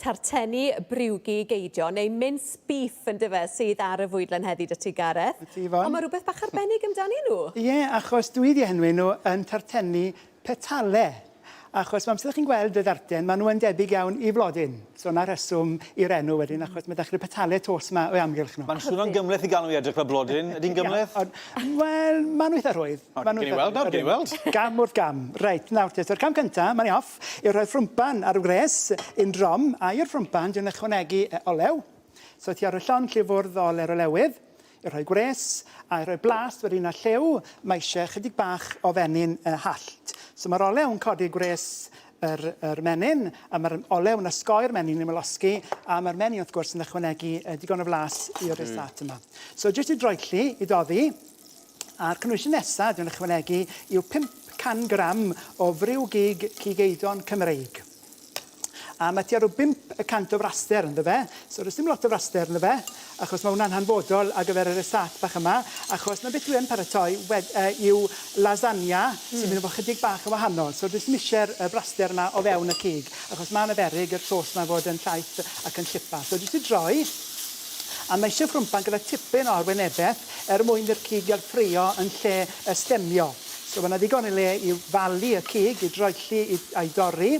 tarteni briwgi geidio, neu mince beef yn dyfe, sydd ar y fwydlen heddi dy ti, Gareth. Ond mae rhywbeth bach arbennig amdani nhw. Ie, achos dwi wedi henwi nhw yn tarteni petale. Achos mae amser chi'n gweld y darten, maen nhw yn debyg iawn i flodyn. So yna reswm i'r enw wedyn, achos mae dechrau petale tos yma o'i amgylch nhw. Mae'n swnio'n gymleth i gael nhw i edrych fel blodyn. Ydy'n gymleth? Wel, maen nhw eitha rwydd. Gyn i weld nawr, gyn i weld. Gam wrth gam. Reit, nawr te. So'r cam cyntaf, mae'n off, i roi ffrwmpan ar y gres un drom, a i'r ffrwmpan dwi'n ychwanegu olew. So ti ar y llon llifwrdd ole'r olewydd, i roi gres, a i roi blast wedyn a llew, mae eisiau chydig bach o fenyn hallt. So mae'r olew yn codi gres yr menyn, a mae'r olew yn ysgoi'r menyn i melosgu, a mae'r menyn wrth gwrs yn ychwanegu digon o flas i'r risat yma. So jyst i droelli i doddi, a'r cynwysiau nesaf dwi'n ychwanegu yw 500 gram o friw gig cigeidon Cymreig. A mae ti ar o 500 o fraster ynddo fe, so does dim lot o fraster ynddo fe, achos mae hwnna'n hanfodol ar gyfer y risat bach yma, achos na beth dwi'n paratoi yw lasagna sy'n mynd o fod chydig bach o wahanol. So does dim eisiau'r braster yna o fewn y cig, achos mae'n beryg yr sos yma fod yn llaeth ac yn llipa. So jyst i droi, a mae eisiau ffrwmpan gyda tipyn o arwynebeth mwyn i'r cig gael ffrio yn lle stemio. So mae yna ddigon i le i falu y cig, i droelli a'i dorri.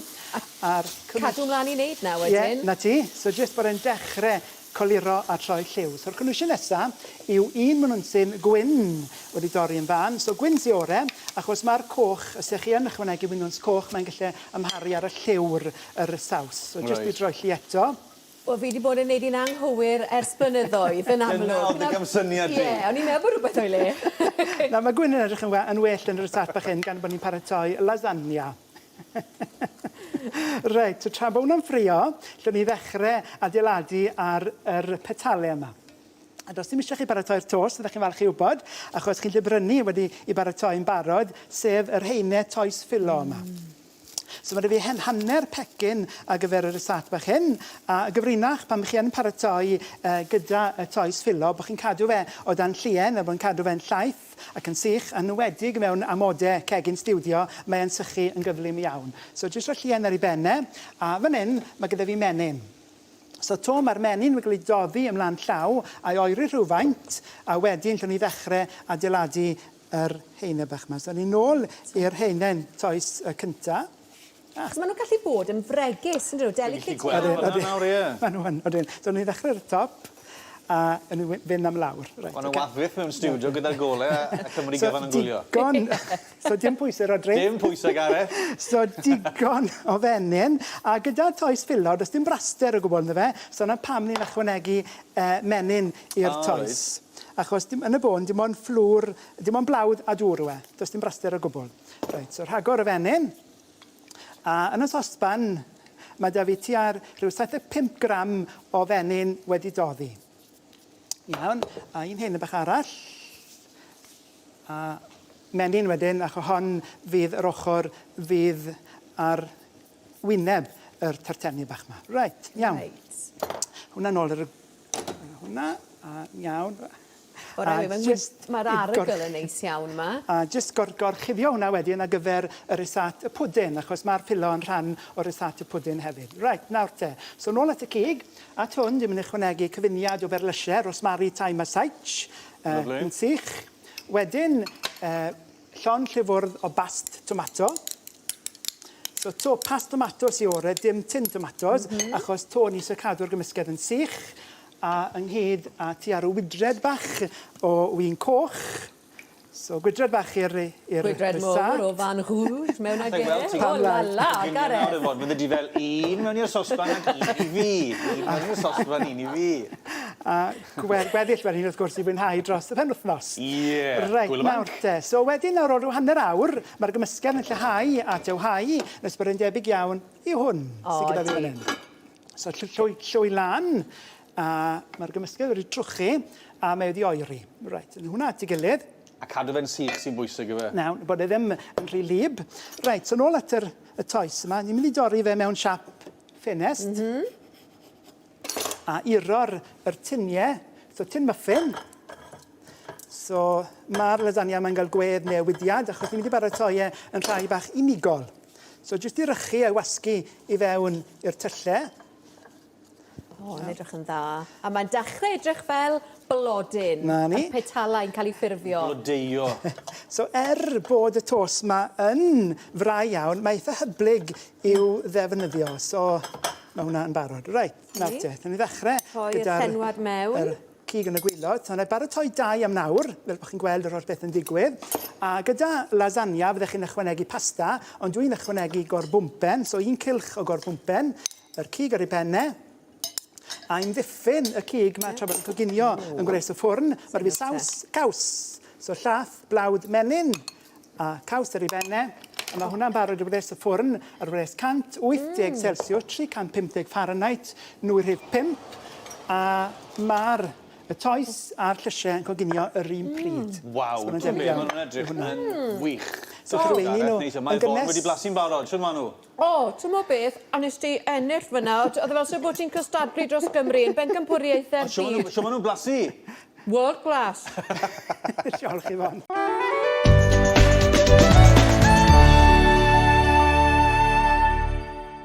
Cadw mlaen i wneud na wedyn. Ie, na ti. So jyst bod e'n dechrau coluro a troi lliw. So'r cynwysiau nesaf yw un mynwnsyn gwyn wedi dorri yn fan. So gwyn sy ore, achos mae'r coch, os ydych chi yn ychwanegu mynwns coch, mae'n gallu amharu ar y lliw'r yr saws. So jyst i droelli eto. Wel, fi wedi bod yn neud i'n anghywir ers blynyddoedd yn amlwg. Dyna oedd y gymsyniad di. Ie, o'n i'n meddwl bod rhywbeth o'i le. Na, mae gwyn yn edrych yn well yn yr ysat bach hyn gan bod ni'n paratoi lasagna. Reit, so tra bod hwnna'n ffrio, lle ni ddechrau adeiladu ar yr petale yma. A dos dim eisiau chi baratoi'r tos, ydych chi'n falch i wybod, achos chi'n llybrynu wedi i baratoi'n barod, sef yr heinau toes ffilo yma. So mae rhaid fi hanner pecyn ar gyfer y risat bach hyn, a gyfrinach pan chi yn paratoi gyda y toes ffilo, bod chi'n cadw fe o dan llien, a bod chi'n cadw fe'n llaeth ac yn sych, yn wedig mewn amodau cegin stiwdio, mae'n sychu yn gyflym iawn. So jyst o'r llien ar ei bennau, a fan hyn mae gyda fi menyn. So to mae'r menyn wedi cael ei doddi ymlaen llaw a'i oeri rhywfaint, a wedyn lle ni ddechrau adeiladu yr heinau bach yma. So ni nôl i'r heinau'n toes cyntaf. Achos maen nhw'n gallu bod yn fregus, yn dydw, delicate. Maen nhw'n, odyn. So ni'n ddechrau ar y top, a ni'n fynd am lawr. Maen nhw'n wathwyth mewn studio gyda'r golau a Cymru gyfan yn gwylio. So dim pwysau, Rodri. Dim pwysau, Gareth. So digon o fenyn, a gyda toes ffilo, does dim braster o gwbl ynddo fe, so yna pam ni'n ychwanegu menyn i'r toes. Achos yn y bôn, dim ond flwr, dim ond blawd a dŵr yw e, does dim braster o gwbl. Reit, so rhagor o fenyn. A yn y sosban, mae da fi tua'r rhyw 75 gram o fenyn wedi doddi. Iawn, a un hyn y bach arall. A menyn wedyn, ac o hon fydd yr ochr fydd ar wyneb yr tarteni bach yma. Reit, iawn. Hwna nôl yr... Hwna, a iawn. Mae'r arogl yn neis iawn yma. A jyst gorchuddio hwnna wedyn ar gyfer y risat y pwdyn, achos mae'r ffilo yn rhan o risat y pwdyn hefyd. Reit, nawr te. So nôl at y cig, a hwn dim yn ychwanegu cyfuniad o berlysiau, rosmari, thyme a saich, yn sych. Wedyn, llon llifwrdd o bast tomato. So to past tomato sy ore, dim tin tomatos, achos to ni sy'n cadw'r gymysgedd yn sych. A ynghyd a ti ar y wydred bach o wyn coch. So gwydred bach i'r Gwydred môr o fan hwyd mewn ag o la la, Gareth. Fydde di fel un mewn i'r sosban ac un i fi. Un mewn i'r sosban, un i fi. A gweddill wedyn wrth gwrs i fwynhau dros y penwythnos. Ie, Reit, nawr te. So wedyn ar ôl rhyw hanner awr, mae'r gymysgedd yn lleihau a tewhau, nes bod yn debyg iawn i hwn sydd gyda fi fan hyn. So llwy lan. A mae'r gymysgedd wedi trwchu a mae wedi oeri. Reit, hwnna at ei gilydd. A cadw fe'n sych sy'n bwysig yfe? Nawn, bod e ddim yn rhy lib. Reit, so nôl at y toes yma, ni'n mynd i dorri fe mewn siap ffenest. A uro'r tiniau, so tin muffin. So mae'r lasagna mae'n cael gwedd newidiad, achos ni'n mynd i baratoi yn rhai bach unigol. So jyst i rychu a wasgu i fewn i'r tyllau. O, yn edrych yn dda. A mae'n dechrau edrych fel blodyn. Na ni. Y petalau'n cael ei ffurfio. Blodeio. So bod y tos yma yn frai iawn, mae eitha hyblyg i'w ddefnyddio. So mae hwnna yn barod. Reit, nawr te, dyna ni ddechrau Rhoi'r llenwad mewn. cig yn y gwylod. So, yna baratoi 2 am nawr, fel bod chi'n gweld yr holl beth yn digwydd. A gyda lasagna, fyddech chi'n ychwanegu pasta, ond dwi'n ychwanegu gorbwmpen. So, 1 cylch o gorbwmpen, yr cig ar ei penne, a i'n ddiffyn y cig mae tra bod yn coginio yn gwres y ffwrn. Mae'r fi caws. So, llath, blawd, menyn, a caws ar ei benne. A mae hwnna'n barod i gwres y ffwrn ar gwres 180 Celsius, 350 Fahrenheit, 9.5. A mae'r toes a'r llysiau yn coginio yr un pryd. Waw, dwi'n meddwl maen nhw'n edrych yn wych. So, chrwyni nhw Mae'n fod wedi blasu'n barod, sy'n maen nhw? O, ti'n mo beth, a nes ti ennill fyna, oedd fel sy'n bod ti'n cystadlu dros Gymru yn bencampwriaethau'r byd. Sio maen nhw'n blasu? World class. Diolch i fon.